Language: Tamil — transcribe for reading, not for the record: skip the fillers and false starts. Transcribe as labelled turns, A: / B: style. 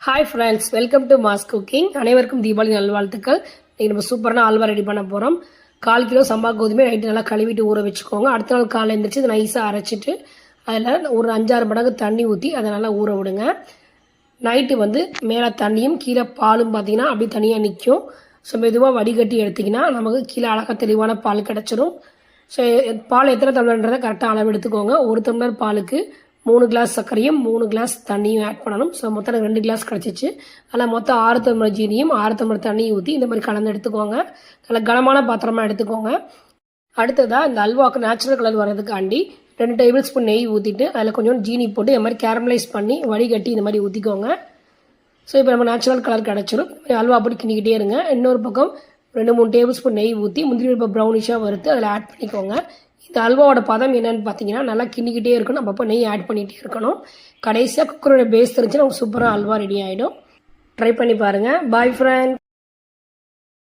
A: Hi friends, welcome to mass cooking. அனைவருக்கும் தீபாவளி நல்வாழ்த்துக்கள். இன்றைக்கி நம்ம சூப்பரான அல்வா ரெடி பண்ண போகிறோம். 1/4 கிலோ சம்பா கோதுமை நைட்டு நல்லா கழுவிட்டு ஊற வச்சுக்கோங்க. அடுத்த நாள் காலை எழுந்திரிச்சு இதை நைஸாக அரைச்சிட்டு அதில் ஒரு 5-6 மடங்கு தண்ணி ஊற்றி அதை நல்லா ஊற விடுங்க. நைட்டு மேலே தண்ணியும் கீழே பாலும் பார்த்தீங்கன்னா அப்படி தனியாக நிற்கும். ஸோ மெதுவாக வடிகட்டி எடுத்திங்கன்னா நமக்கு கீழே அழகாக தெளிவான பால் கிடச்சிரும். ஸோ பால் எத்தனை டம்ளர்ன்றதை கரெக்டாக அளவு எடுத்துக்கோங்க. 1 டம்ளர் பாலுக்கு 3 கிளாஸ் சர்க்கரையும் 3 கிளாஸ் தண்ணியும் ஆட் பண்ணணும். ஸோ மொத்தம் 2 கிளாஸ் கிடச்சிச்சு. அதில் மொத்தம் 6 டம்ளர் ஜீனியும் 6 டம்ளர் தண்ணியும் ஊற்றி இந்த மாதிரி கலந்து எடுத்துக்கோங்க. நல்லா கனமான பாத்திரமாக எடுத்துக்கோங்க. அடுத்ததாக இந்த அல்வாவுக்கு நேச்சுரல் கலர் வர்றதுக்காண்டி 2 டேபிள் ஸ்பூன் நெய் ஊற்றிட்டு அதில் கொஞ்சம் ஜீனி போட்டு இந்த மாதிரி கேரமலைஸ் பண்ணி வடிகட்டி இந்த மாதிரி ஊற்றிக்கோங்க. ஸோ இப்போ நம்ம நேச்சுரல் கலர் கிடச்சிடும். அல்வா அப்படி கிண்டிக்கிட்டே இருங்க. இன்னொரு பக்கம் 2-3 டேபிள் ஸ்பூன் நெய் ஊற்றி முந்திரி பருப்பு ப்ரௌனிஷாக வறுத்து அதில் ஆட் பண்ணிக்கோங்க. இந்த அல்வாவோட பதம் என்னன்னு பார்த்தீங்கன்னா நல்லா கிண்டிக்கிட்டே இருக்கணும். அப்பப்போ நெய் ஆட் பண்ணிகிட்டே இருக்கணும். கடைசியாக குக்கரோட பேஸ் தெரிஞ்சு நமக்கு சூப்பராக அல்வா ரெடி ஆகிடும். ட்ரை பண்ணி பாருங்கள். பாய் ஃப்ரெண்ட்.